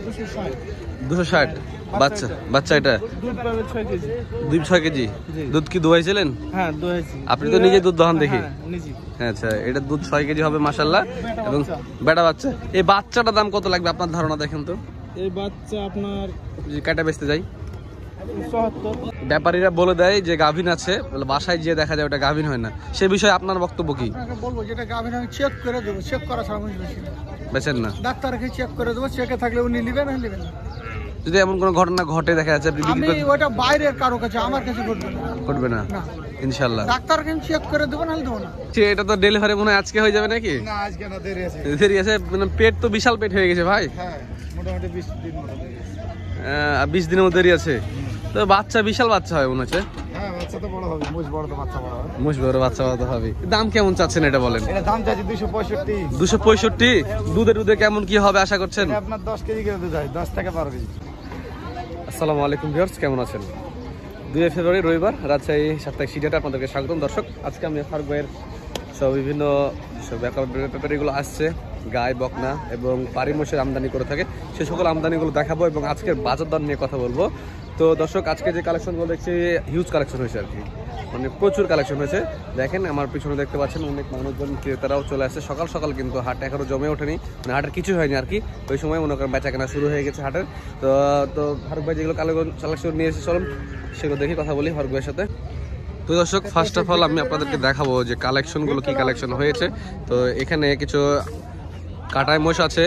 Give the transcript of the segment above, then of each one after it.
260 বাচ্চা বাচ্চা এটা দুধ পাবে 6 কেজি 6 কেজি দুধ কি দোয়াইছিলেন? হ্যাঁ দোয়াইছি। আপনি তো নিজে দুধ দহন দেখি। হ্যাঁ নিজে। আচ্ছা এটা দুধ 6 কেজি হবে মাশাআল্লাহ। এবং বেটা বাচ্চা, এই বাচ্চাটার দাম কত লাগবে আপনার ধারণা দেখেন তো? এই বাচ্চা আপনার যে কাটা বেচতে যাই 74। ব্যাপারীরা বলে দেয় যে গাভিন আছে, বাসায় গিয়ে দেখা যায় ওটা গাভিন হয় না, সে বিষয়ে আপনার বক্তব্য কি? আপনাকে বলবো যেটা গাভিন আমি চেক করে দেবো, চেক করা ছাড়া আমি বেশি না বেচেন না? ডাক্তারকে চেক করে দেবো, চেকে থাকলে উনি নেবেন না নেবেন না। যদি এমন কোনো ঘটনা ঘটে দেখা যাচ্ছে আপনি আমি ওটা বাইরের কারো কাছে, আমার কাছে ঘটবে না। করবে না না ইনশাআল্লাহ। ডাক্তারকে চেক করে দেবো না দেবো না। এটা তো ডেলিভারি মনে হয় আজকে হয়ে যাবে নাকি? না আজকে না, দেরি আছে। দেরি আছে মানে পেট তো বিশাল পেট হয়ে গেছে ভাই। হ্যাঁ মোটামুটি 20 দিন মতো দেরি আছে। 20 দিনের মতো দেরি আছে। তো বাচ্চা বিশাল বাচ্চা হয় মনে হচ্ছে। হ্যাঁ বাচ্চা তো বড় হবে, মুজ বড় তো বাচ্চা বড় হবে। মুশ বড় বাচ্চা বড় হবে। দাম কেমন চাচ্ছেন এটা বলেন? এটা দাম চাচ্ছি 265। 265। দুধে কেমন কি হবে আশা করছেন? আপনার 10 কেজি করে দুধ হয়, 10 থেকে 12 কেজি। আসসালামু আলাইকুম ভিউয়ার্স, কেমন আছেন? 2 ফেব্রুয়ারি রবিবার রাজশাহী সাপ্তাহিক সিডিয়াতে আপনাদেরকে স্বাগতম। দর্শক আজকে আমি ফারুক ভাইয়ের সব বিভিন্ন ব্যাপারীগুলো আসছে গায়ে বকনা এবং পারি মোষের আমদানি করে থাকে, সে সকল আমদানিগুলো দেখাবো এবং আজকের বাজার দর নিয়ে কথা বলবো। তো দর্শক আজকে যে কালেকশনগুলো দেখছি হিউজ কালেকশন হয়েছে আর কি, মানে প্রচুর কালেকশন হয়েছে। দেখেন আমার পিছনে দেখতে পাচ্ছেন অনেক মানুষজন ক্রেতারাও চলে আসছে সকাল সকাল, কিন্তু হাট এখনো জমে ওঠেনি, মানে হাটের কিছু হয়নি আর কি। ওই সময় মনে করেন বেচা কেনা শুরু হয়ে গেছে হাটের। তো ফারুক ভাই যেগুলো কালেকশন নিয়ে এসে চলুন সেগুলো দেখে কথা বলি ফারুক ভাইয়ের সাথে। তো দর্শক ফার্স্ট অফ অল আমি আপনাদেরকে দেখাবো যে কালেকশনগুলো কি কালেকশন হয়েছে। তো এখানে কিছু কাটাই মোষ আছে,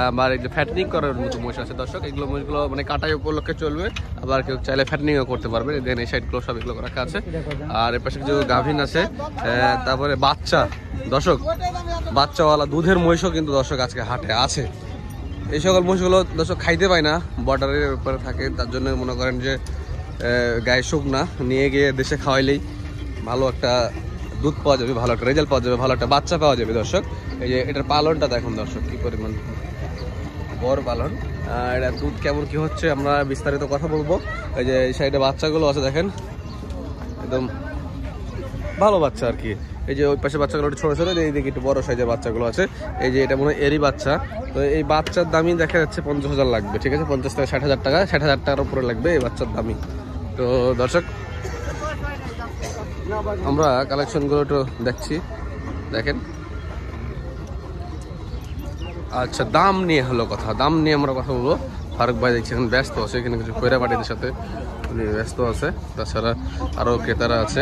আবার এই যে ফ্যাটনিং করার মতো মোষ আছে। দর্শক এগুলো মোষগুলো মানে কাটাই উপলক্ষে চলবে, আবার কেউ চাইলে ফ্যাটনিংও করতে পারবে। দেন এই সাইডগুলো সব এগুলো রাখা আছে। আর এর পাশে কিছু গাভিন আছে, তারপরে বাচ্চা। দর্শক বাচ্চাওয়ালা দুধের মহিষও কিন্তু দর্শক আজকে হাটে আছে। এই সকল মহিষগুলো দর্শক খাইতে পায় না, বর্ডারের উপরে থাকে, তার জন্য মনে করেন যে গায়ে শুকনা নিয়ে গিয়ে দেশে খাওয়াইলেই ভালো একটা দুধ পাওয়া যাবে, ভালো একটা রেজাল্ট পাওয়া যাবে, ভালো একটা বাচ্চা পাওয়া যাবে। দর্শক এই যে এটার পালনটা দেখুন দর্শক কি পরিমাণ বড় পালন, এটা দুধ কেমন কি হচ্ছে আমরা বিস্তারিত কথা বলবো। এই যে এই সাইডে বাচ্চাগুলো আছে দেখেন, একদম ভালো বাচ্চা আর কি। এই যে ওই পাশে বাচ্চাগুলো একটু ছোটো ছোটো, এই দিকে একটু বড় সাইজের বাচ্চাগুলো আছে। এই যে এটা মনে হয় এরই বাচ্চা। তো এই বাচ্চার দামই দেখা যাচ্ছে 50,000 লাগবে, ঠিক আছে, 50 থেকে 60,000 টাকা, 60,000 টাকার উপরে লাগবে এই বাচ্চার দামই। তো দর্শক আমরা কালেকশনগুলো একটু দেখছি, দেখেন। আচ্ছা দাম নিয়ে হলো কথা, দাম নিয়ে আমরা কথা বলবো। ফারুক ভাই দেখছি এখন ব্যস্ত আছে, এখানে কিছু কইরা পাটিদের সাথে উনি ব্যস্ত আছে, তাছাড়া আরও ক্রেতারা আছে।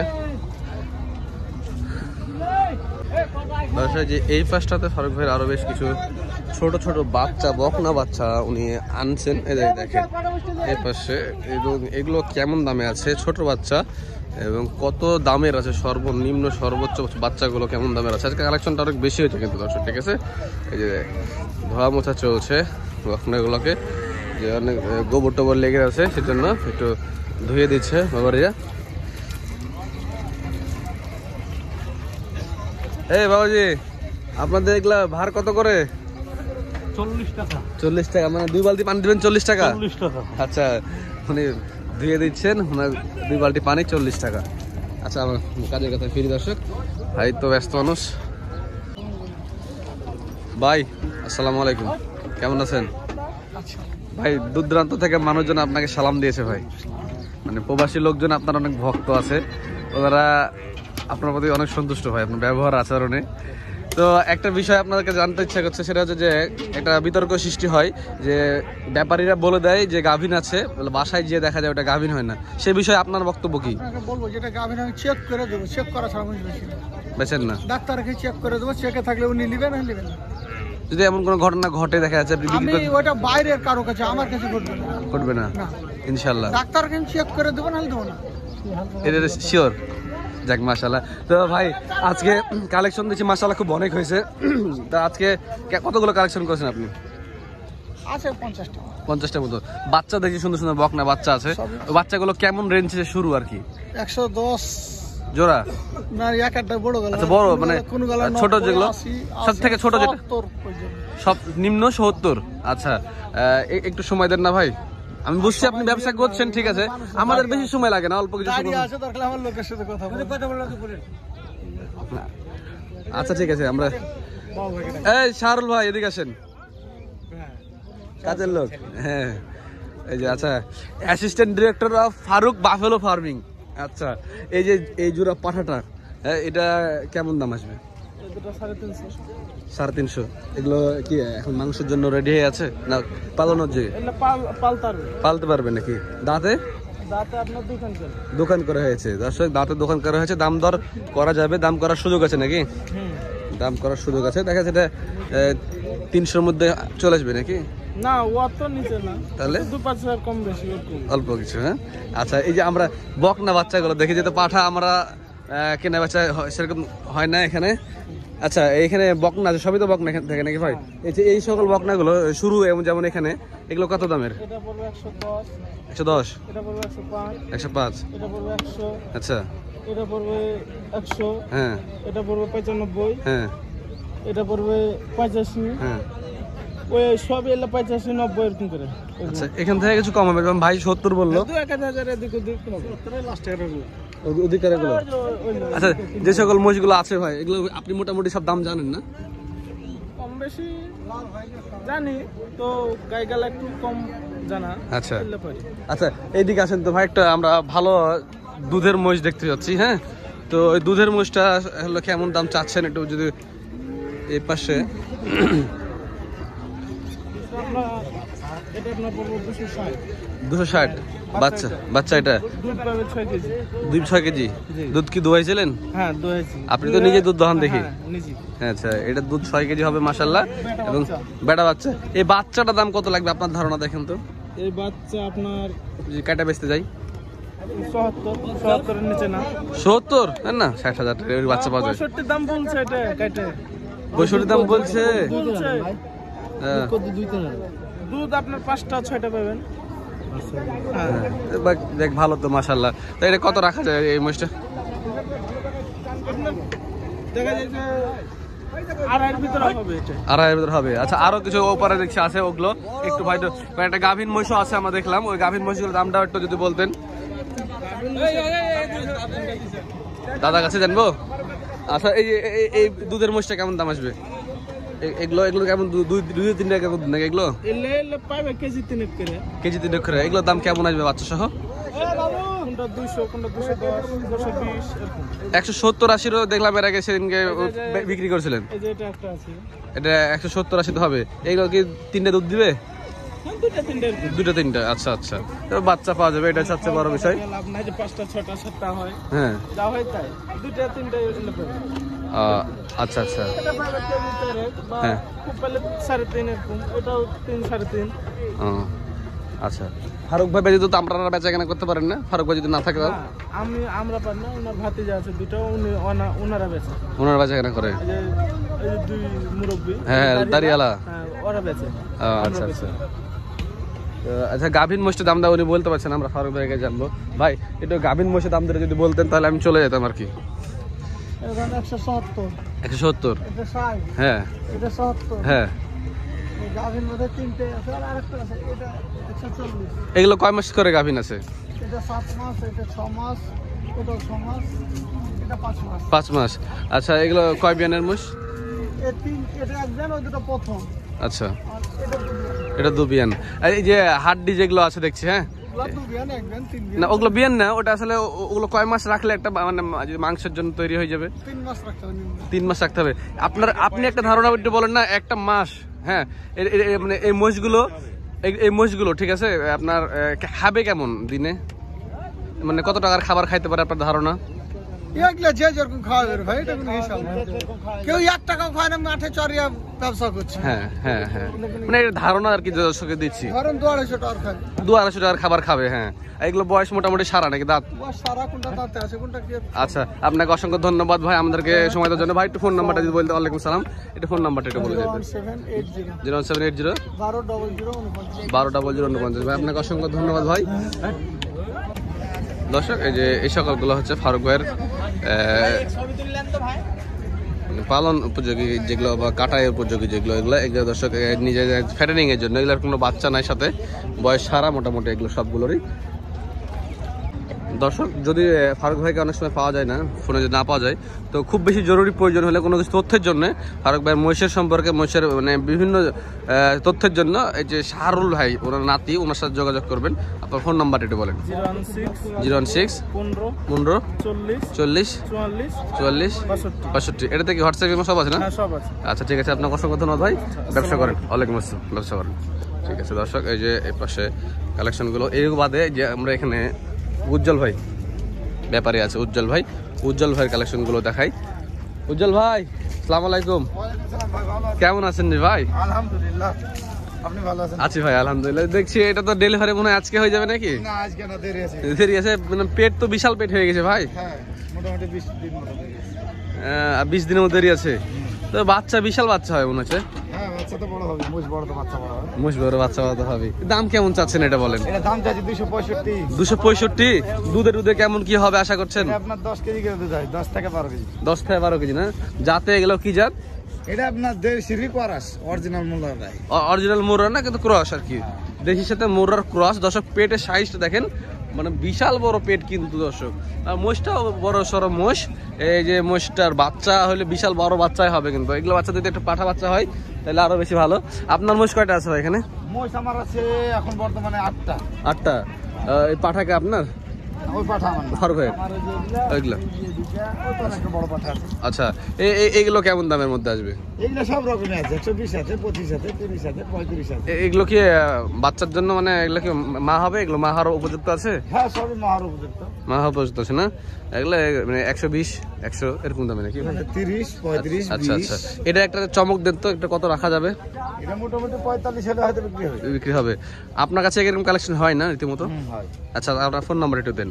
যে এই পাশটাতে ফারুক ভাইয়ের আরো বেশ কিছু ছোট ছোট বাচ্চা, বকনা বাচ্চা উনি আনছেন। এই দেখেন এই পাশে এগুলো কেমন দামে আছে ছোট বাচ্চা এবং কত দামের আছে, সর্বনিম্ন সর্বোচ্চ বাচ্চাগুলো কেমন দামের আছে। আজকে কালেকশনটা অনেক বেশি হয়েছে কিন্তু দর্শক, ঠিক আছে। এই যে ধোয়া মোছা চলছে বকনাগুলোকে, যে অনেক গোবর টোবর লেগে আছে, সেজন্য একটু ধুয়ে দিচ্ছে বাবারিয়া। এই বাবাজি আপনাদের এগুলা ভার কত করে? 40 টাকা। 40 টাকা, মানে 2 বালতি পানি দিবেন 40 টাকা? 40 টাকা। আচ্ছা উনি ধুয়ে দিচ্ছেন, 2 বালতি পানি 40 টাকা। আচ্ছা আমার কাজের কথা ফিরি দর্শক, ভাই তো ব্যস্ত মানুষ। ভাই আসসালামু আলাইকুম, কেমন আছেন ভাই? দূর দূরান্ত থেকে মানুষজন আপনাকে সালাম দিয়েছে ভাই, মানে প্রবাসী লোকজন আপনার অনেক ভক্ত আছে, ওনারা আপনার প্রতি অনেক সন্তুষ্ট ভাই আপনার ব্যবহার আচরণে। তো একটা বিষয় আপনাদেরকে জানতে ইচ্ছা করছে, সেটা হচ্ছে যে একটা বিতর্ক সৃষ্টি হয় যে ব্যাপারীরা বলে দেয় যে গাভিন আছে, বাসায় গিয়ে দেখা যায় ওটা গাভিন হয় না, সে বিষয়ে আপনার বক্তব্য কি? আপনাকে বলবো যেটা গাভিন আমি চেক করে দেবো, চেক করা ছাড়া আমি বেশি না বেচেন না? ডাক্তারকে চেক করে দেবো, চেকে থাকলে উনি নেবেন না নেবেন না। যদি এমন কোনো ঘটনা ঘটে দেখা যাচ্ছে আপনি আমি ওটা বাইরের কারো কাছে, আমার কাছে ঘটবে না। ঘটবে না ইনশাআল্লাহ। ডাক্তারকে চেক করে দেবো না দেবো না, এটা শিওর। যাক মাশাআল্লাহ। তো ভাই আজকে কালেকশন দিচ্ছি মাশাআল্লাহ, খুব অনেক হয়েছে। তা আজকে কতগুলো কালেকশন করেছেন আপনি? আছে 50টা। 50টার মতো বাচ্চা দেখি, সুন্দর সুন্দর বকনা বাচ্চা আছে। ওই বাচ্চাগুলো কেমন রেঞ্জ থেকে শুরু আর কি? 110 জোড়া না, এক একটা বড় গলা। আচ্ছা বড় মানে ছোট যেগুলো, সব থেকে ছোট যেটা সব নিম্ন 70। আচ্ছা একটু সময় দেন না ভাই, আমি বুঝছি আপনি ব্যবসা করছেন, ঠিক আছে, আমাদের বেশি সময় লাগে না, অল্প কিছু সময় আছে। দরকার আমার লোকের সাথে কথা বলে। আচ্ছা ঠিক আছে, আমরা এই শাহরুল ভাই এদিকে আসেন, কাজের লোক, হ্যাঁ। এই যে আচ্ছা, assistant director of Farooq buffalo farming. আচ্ছা, এই যে এই জোড়া পাঠাটা, হ্যাঁ, এটা কেমন দাম আসবে? 350। এগুলো কি এখন মাংসের জন্য রেডি হয়ে আছে না পালানোর যে? পালতে পারবে নাকি? দাঁতে দোকান করা হয়েছে দর্শক, দাঁতে দোকান করা হয়েছে। দাম দর করা যাবে, দাম করার সুযোগ আছে নাকি? দাম করার সুযোগ আছে। দেখা যাচ্ছে এটা 300-র মধ্যে চলে আসবে নাকি? না, অত নিচে না, তাহলে 2-5 কম বেশি অল্প কিছু। হ্যাঁ, আচ্ছা, এই যে আমরা বকনা বাচ্চাগুলো দেখি, যেতে পাঠা আমরা কেনা বেচা সেরকম হয় না এখানে। আচ্ছা, এইখানে বকনা আছে, সবই তো বকনা এখানে থাকে নাকি ভাই? এই সকল বকনাগুলো শুরু যেমন এখানে, এগুলো কত দামের? এটা পড়বে 110, 110, এটা পড়বে 105, 105, এটা পড়বে 100, আচ্ছা, এটা পড়বে 100, হ্যাঁ, এটা পড়বে 95, হ্যাঁ, এটা পড়বে 85, হ্যাঁ। ওই সব এলে 85-90 এরকম করে। আচ্ছা, এখান থেকে কিছু কম হবে? কারণ ভাই 70 বললো। 2-1000 এদিক ওদিক হবে, 70 লাস্ট এর অধিকারগুলো। আচ্ছা, যে সকল মহিষগুলো আছে ভাই, এগুলো আপনি মোটামুটি সব দাম জানেন না? কম বেশি জানি তো, গায়ে গেলে একটু কম জানা। আচ্ছা, আচ্ছা, এইদিকে আসেন তো ভাই, একটা আমরা ভালো দুধের মহিষ দেখতে যাচ্ছি। হ্যাঁ, তো ওই দুধের মহিষটা হলো কেমন দাম চাচ্ছেন একটু যদি এই পাশে? এটা আপনার পড়বে 260। 260 বাচ্চা এটা দুধ পাবে 6 কেজি। 6 কেজি দুধ কি দোয়াইছিলেন? হ্যাঁ, দোয়াইছি। আপনি তো নিজে দুধ দহন দেখি। হ্যাঁ, নিজে। আচ্ছা, এটা দুধ 6 কেজি হবে মাশাআল্লাহ। এবং বেটা বাচ্চা, এই বাচ্চাটার দাম কত লাগবে আপনার ধারণা দেখেন তো? এই বাচ্চা আপনার যদি কাটা বেচতে যাই 70 এর নিচে না। 70 না 60,000 টাকার বাচ্চা পাওয়া যায়। 65 দাম বলছে এটা কাটে। 65 দাম বলছে। হ্যাঁ, দুধ আপনার 5টা-6টা পাবেন। দেখ ভালো তো মাশাআল্লাহ। তো এটা কত রাখা যায় এই মহিষটা? দেখা যায় যে আড়াইয়ের ভিতরে হবে এটা। আড়াইয়ের ভিতরে হবে। আচ্ছা, আরো কিছু ওপারে দেখছি আছে, ওগুলো একটু ভাই একটা গাভীন মহিষও আছে আমরা দেখলাম। ওই গাভীন মহিষগুলোর দামটা একটু যদি বলতেন। দাদা কাছে জানবো। আচ্ছা, এই দুধের মহিষটা কেমন দাম আসবে? এগুলো কেমন 2-3 টাকা দুধ নাকি এগুলো? এলে পাবে কেজি 3 করে। কেজি 3 করে। এগুলোর দাম কেমন আসবে বাচ্চা সহ? কোনটা 200, কোনটা 210, 220 এরকম। 170-80 দেখলাম এর আগে সেদিনকে বিক্রি করেছিলেন। এই যে এটা একটা আছে, এটা 170-80 তো হবে। এগুলো কি 3টে দুধ দিবে? হ্যাঁ, 2-3 এরকম। 2-3টা। আচ্ছা, আচ্ছা, তো বাচ্চা পাওয়া যাবে, এটা সবচেয়ে বড় বিষয়। লাভ নাই যে 5টা 6টা 7টা হয়। হ্যাঁ, যা হয় তাই 2-3টা এলে পাবে। আচ্ছা, আচ্ছা, এটা পাবে কেজি 3 বা হ্যাঁ, খুব পেলে 3.5 এরকম। এটাও 3-3.5। আচ্ছা। ফারুক ভাই যদি তো আপনারা বেচা কেনা করতে পারেন না? ফারুক ভাই যদি না থাকে তাও? আমরা পারি না, ওনার ভাতিজা আছে দুটো, ওনারা বেচে। ওনারা বেচা কেনা করে? এই যে 2 মুরব্বি, হ্যাঁ, দাঁড়িয়ালা, হ্যাঁ, ওরা বেচে। আচ্ছা, আচ্ছা। আচ্ছা, গাভীন মহিষের দামটা উনি বলতে পারছেন, আমরা ফারুক ভাইকে জানবো। ভাই, একটু গাভীন মহিষের দাম ধরে যদি বলতেন তাহলে আমি চলে যেতাম আর কি। 170, 170, এটা 60, হ্যাঁ, এটা 70, হ্যাঁ। গাভীর মধ্যে 3টে আছে আর আরেকটা আছে, এটা 140। এগুলো কয় মাস করে গাভীন আছে? এটা 7 মাস, এটা 6 মাস, এটা 6 মাস, এটা 5 মাস। 5 মাস। আচ্ছা, এগুলো কয় বিয়ানের মহিষ? এটা একজন, ওই দুটো প্রথম। আচ্ছা, আর এটা দুটো। এটা 2 বিয়ান। আর এই যে হাড্ডি যেগুলো আছে দেখছি, হ্যাঁ, ওগুলা 2 বিয়ান, একজন 3 বিয়ান। না ওগুলো বিয়ান না, ওটা আসলে ওগুলো কয় মাস রাখলে একটা মানে মাংসের জন্য তৈরি হয়ে যাবে? 3 মাস রাখতে হবে। 3 মাস রাখতে হবে। আপনি একটা ধারণা একটু বলেন না, একটা মাস, হ্যাঁ, মানে এই মহিষগুলো ঠিক আছে, আপনার খাবে কেমন দিনে? মানে কত টাকার খাবার খাইতে পারে আপনার ধারণা? এগুলা যে যেরকম খাওয়াবে ভাই, এটা কোনো হিসাব নেই। কেউ 1 টাকাও খায় না, মাঠে চড়িয়া ব্যবসা করছে। হ্যাঁ, হ্যাঁ, হ্যাঁ, মানে এর ধারণা আর কি দর্শককে দিচ্ছি। ধরেন 2-250 টাকা খায়। 200-250 টাকার খাবার খাবে, হ্যাঁ। এগুলো বয়স মোটামুটি সারা নাকি দাঁত? বস সারা, কোনটা দাঁতে আছে, কোনটা কি? আচ্ছা, আপনাকে অসংখ্য ধন্যবাদ ভাই আমাদেরকে সময় দেওয়ার জন্য। ভাই, একটু ফোন নাম্বারটা যদি বলতে। ওয়ালাইকুম সালাম। একটু ফোন নাম্বারটা একটু বলে দেবেন। 0780 01780 120049। 120049। ভাই, আপনাকে অসংখ্য ধন্যবাদ ভাই। দর্শক, এই যে এই সকলগুলো হচ্ছে ফারুক ভাইয়ের পালন উপযোগী যেগুলো বা কাটাই উপযোগী যেগুলো, এগুলো দর্শক নিজের ফ্যাটেনিং এর জন্য। এগুলোর কোনো বাচ্চা নাই সাথে, বয়স সারা মোটামুটি এগুলো সবগুলোরই। দর্শক, যদি ফারুক ভাইকে অনেক সময় পাওয়া যায় না, ফোনে যদি না পাওয়া যায়, তো খুব বেশি জরুরি প্রয়োজন হলে কোনো কিছু তথ্যের জন্য ফারুক ভাই মহিষের সম্পর্কে, মহিষের মানে বিভিন্ন তথ্যের জন্য এই যে শাহরুল ভাই ওনার নাতি, ওনার সাথে যোগাযোগ করবেন। আপনার ফোন নাম্বারটা একটু বলেন। 016 15 40 44 65। এটা থেকে হোয়াটসঅ্যাপ সব আছে না? আচ্ছা ঠিক আছে, আপনার অসংখ্য ধন্যবাদ ভাই। ব্যবসা করেন। ওয়ালাইকুম আসসালাম। ব্যবসা করেন। ঠিক আছে দর্শক, এই যে এই পাশে কালেকশনগুলো, এর বাদে যে আমরা এখানে উজ্জ্বল ভাই ব্যাপারী আছে, উজ্জ্বল ভাইয়ের কালেকশনগুলো দেখাই। উজ্জ্বল ভাই, আসসালামু আলাইকুম। কেমন আছেন ভাই? আলহামদুলিল্লাহ, আপনি ভালো আছেন? আছি ভাই আলহামদুলিল্লাহ। দেখছি এটা তো ডেলিভারি মনে হয় আজকে হয়ে যাবে নাকি? না, আজকে না, দেরি আছে। মানে পেট তো বিশাল পেট হয়ে গেছে ভাই। হ্যাঁ, মোটামুটি 20 দিন মতো দেরি আছে। 20 দিনের মধ্যে দেরি আছে। তো বাচ্চা বিশাল বাচ্চা হয় মনে হচ্ছে। হ্যাঁ, বাচ্চা তো বড় হবে, মুজ বড় তো বাচ্চা বড় হবে। মুশ বড় বাচ্চা বড় হবে। দাম কেমন চাচ্ছেন এটা বলেন? এটা দাম চাচ্ছি 265। 265। দুধে কেমন কি হবে আশা করছেন? আপনার 10 কেজি করে দুধ হয়, 10 থেকে 12 কেজি। 10 থেকে 12 কেজি না? জাতে এগুলো কি জাত? এটা আপনার দেশি রিকোয়ারাস, অরিজিনাল মোল্লার ভাই। অরিজিনাল মোররা না, কিন্তু ক্রস আর কি। দেশির সাথে মোররার ক্রস। দর্শক, পেটের সাইজটা দেখেন, মানে বিশাল বড় পেট কিন্তু দর্শক। আর মোষটাও বড় সড়ো মোষ। এই যে মোষটার বাচ্চা হলে বিশাল বড় বাচ্চাই হবে, কিন্তু এগুলো বাচ্চা যদি একটা পাঠা বাচ্চা হয় তাহলে আরো বেশি ভালো। আপনার মোষ কয়টা আছে ভাই এখানে? মোষ আমার আছে এখন বর্তমানে 8টা। 8টা। এই পাঠাকে আপনার? ওই পাঠা আমার না। ফারুক ভাই এগুলো? বড় পাঠা আছে। আচ্ছা, এইগুলো কেমন দামের মধ্যে আসবে? এগুলো সব রকমের আছে, 24 আছে, 25 আছে, 30 আছে, 35 আছে। এগুলো কি বাচ্চার জন্য, মানে এগুলো কি মা হবে? এগুলো মা হওয়ার উপযুক্ত আছে? হ্যাঁ, সবই মহার উপযুক্ত। মা হওয়ার উপযুক্ত আছে না? এগুলো মানে 120 100 এরকম দামে নাকি ভাই? 30 35 আচ্ছা 20। আচ্ছা, এটা একটা চমক দেন তো, একটা কত রাখা যাবে? এটা মোটামুটি 45 হলে হয়তো বিক্রি হবে। আপনার কাছে এরকম কালেকশন হয় না রীতিমতো? হয়। আচ্ছা, আপনার ফোন নাম্বার একটু দেন।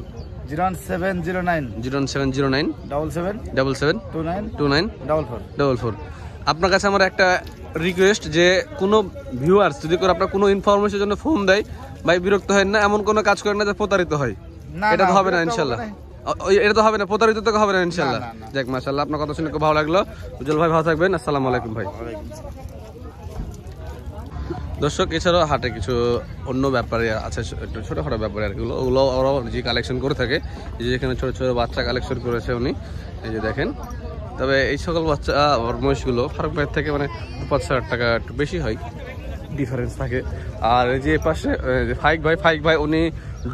0709 0709 77 77 29 29 44। 44। আপনার কাছে আমার একটা রিকোয়েস্ট, যে কোনো ভিউয়ার্স যদি করে আপনার কোনো ইনফরমেশনের জন্য ফোন দেয়, ভাই বিরক্ত হয় না, এমন কোনো কাজ করেন না যে প্রতারিত হয়। এটা তো হবে না ইনশাল্লাহ। এটা তো হবে না, প্রতারিত তো হবে না ইনশাল্লাহ। যাক, মাশাআল্লাহ, আপনার কথা শুনে খুব ভালো লাগলো। উজ্জ্বল ভাই ভালো থাকবেন। আসসালামু আলাইকুম ভাই। দর্শক, এছাড়াও হাটে কিছু অন্য ব্যাপারে আছে, একটু ছোটোখাটো ব্যাপারে আর কি, ওগুলো ওরাও যে কালেকশন করে থাকে। এই যে এখানে ছোটো ছোটো বাচ্চা কালেকশন করেছে উনি, এই যে দেখেন। তবে এই সকল বাচ্চা মহিষগুলো ফারুক ভাইয়ের থেকে মানে 5,000 টাকা একটু বেশি হয়, ডিফারেন্স থাকে। আর এই যে পাশে ফাইক ভাই উনি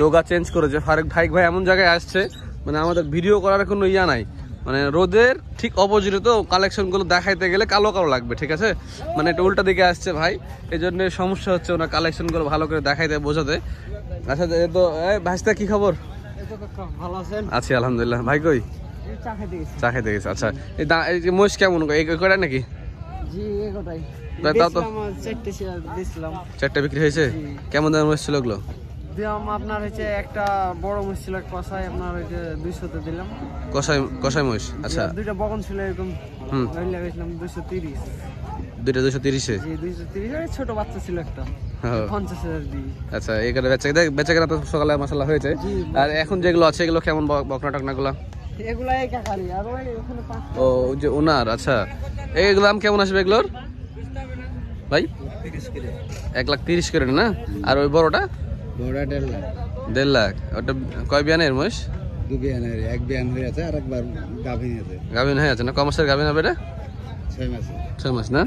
ডোগা চেঞ্জ করেছে। ফারুক ভাই এমন জায়গায় আসছে, মানে আমাদের ভিডিও করার কোনো ইয়া নাই, মানে রোদের ঠিক অপোজিটে, তো কালেকশনগুলো দেখাইতে গেলে কালো লাগবে, ঠিক আছে? মানে এটা উল্টা দিকে আসছে ভাই, এই জন্য সমস্যা হচ্ছে ওনার কালেকশনগুলো ভালো করে দেখাইতে বোঝাতে। আচ্ছা, তো ভাইস্তা কি খবর? ভালো আছেন? আছি আলহামদুলিল্লাহ। ভাই কই? চা খাইতে গেছে। আচ্ছা, এই যে মোষ কেমন, এই কয়টা নাকি? জি, এই কথাই। তাও তো 4টা বিক্রি হয়েছে। কেমন দামের মোষ ছিল ওগুলো? দাম আপনার হচ্ছে একটা বড় মোষ ছিল কষাই, আপনার হচ্ছে 200 তে দিলাম। কষাই মোষ। আচ্ছা, দুইটা বগন ছিল এরকম, লাগাইছিলাম 230। দুইটা 230-এ? জি, 230। ছোট বাচ্চা ছিল একটা, 50,000 দিই। আচ্ছা, এখানে বেচা কেনা তো সকালে মাসাল্লাহ হয়েছে। আর এখন যেগুলো আছে এগুলো কেমন, বকনা টকনা গুলা? এগুলা এই কাকারি, আর ওই ওখানে 5। ও, যে ওনার। আচ্ছা, এইগুলো দাম কেমন আসবে এগুলোর ভাই? 1,30,000 করে না? আর ওই বড়টা? বড়টা 1.5 লাখ। 1.5 লাখ। ওটা কয় বিয়ানের মোষ? 2 বিয়ানের, 1 বিয়ান হয়ে আছে, আর একবার গাভিন আছে। গাভিন হয়ে আছে না? ক মাসের গাভিন হবে এটা? 6 মাসে। 6 মাস না?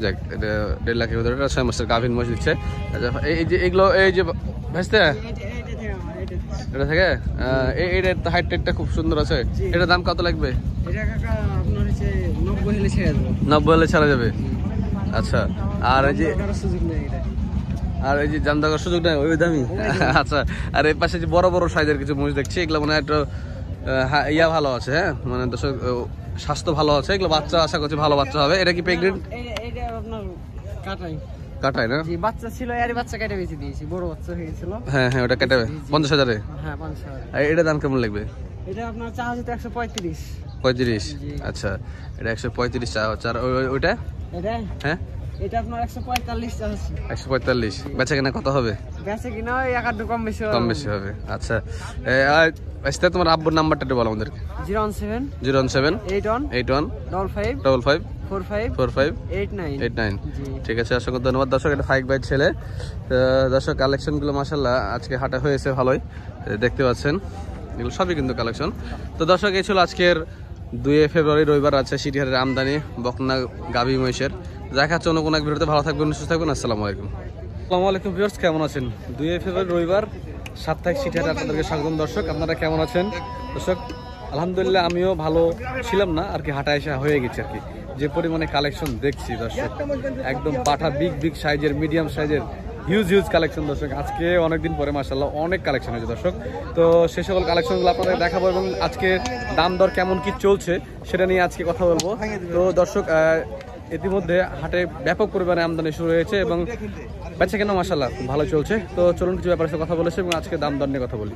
যাক, এটা 1.5 লাখের ভিতরে 6 মাসের গাভিন মোষ দিচ্ছে। আচ্ছা, এই যে এগুলো, এই যে ভাইস্তে এটা থেকে এইটার হাইট টেটটা খুব সুন্দর আছে। এটার দাম কত লাগবে? এটা কাকা আপনার হচ্ছে 90 হলে ছেড়ে দেব। 90 হলে ছাড়া যাবে। আচ্ছা, আর এই যে সুযোগ নেই এটা, আর এই যে জাম দেওয়ার সুযোগ নেই, ওই দামি। আচ্ছা, আর এই পাশে যে বড় বড় সাইজের কিছু মোষ দেখছি, এগুলো মানে একটু ইয়া ভালো আছে, হ্যাঁ, মানে দর্শক স্বাস্থ্য ভালো আছে। এগুলো বাচ্চা আশা করছি ভালো বাচ্চা হবে। এটা কি প্রেগনেন্ট? এটা আপনার কাটাই না? জি, বাচ্চা ছিল, এর বাচ্চা কেটে বেঁচে দিয়েছি, বড় বাচ্চা হয়ে গেছিল। হ্যাঁ, ওটা কেটে 50,000-এ? হ্যাঁ, 50,000। আর এটার দাম কেমন লাগবে? এটা আপনার চার্জ 135। 35? আচ্ছা, এটা 135 চার। ওইটা? এটা? হ্যাঁ, এটা আপনার 145 চার্জ। 145। বেচা কিনা কত হবে? বেচা কিনা ওই 1-2 কম বেশি হবে। আচ্ছা, আচ্ছা, তোমার আব্বুর নাম্বারটা একটু বলো আমাদেরকে। 017 81 55 55 45 89। ঠিক আছে, অসংখ্য ধন্যবাদ। দর্শক, এটা ফাইক ভাই ছেলে। দর্শক, কালেকশনগুলো মাশাআল্লাহ আজকে হাটে হয়েছে ভালোই, দেখতে পাচ্ছেন। এগুলো সবই কিন্তু কালেকশন। তো দর্শক, এই ছিল আজকের 2 ফেব্রুয়ারি রবিবার রাজশাহী সিটিহাটের আমদানি বকনা গাভী মহিষের। দেখা হচ্ছে অন্য কোনো এক ভিডিওতে। ভালো থাকবেন, সুস্থ থাকবেন। আসসালামু আলাইকুম। আসসালামু আলাইকুম ভিউয়ার্স, কেমন আছেন? 2 ফেব্রুয়ারি রবিবার সাপ্তাহিক সিটিহাটে আপনাদেরকে স্বাগতম। দর্শক, আপনারা কেমন আছেন? দর্শক, আলহামদুলিল্লাহ আমিও ভালো ছিলাম না আর কি, হাঁটা এসে হয়ে গেছে আর কি। যে পরিমাণে কালেকশন দেখছি দর্শক, একদম পাঠা বিগ সাইজের, মিডিয়াম সাইজের, হিউজ কালেকশন দর্শক। আজকে অনেকদিন পরে মাশাআল্লাহ অনেক কালেকশন হয়েছে দর্শক। তো সেই সকল কালেকশনগুলো আপনাদের দেখাবো এবং আজকে দাম দর কেমন কি চলছে সেটা নিয়ে আজকে কথা বলবো। তো দর্শক, ইতিমধ্যে হাটে ব্যাপক পরিমাণে আমদানি শুরু হয়েছে এবং বেচা কেনা মাশাআল্লাহ খুব ভালো চলছে। তো চলুন কিছু ব্যাপারে কথা বলেছে এবং আজকে দাম দর নিয়ে কথা বলি।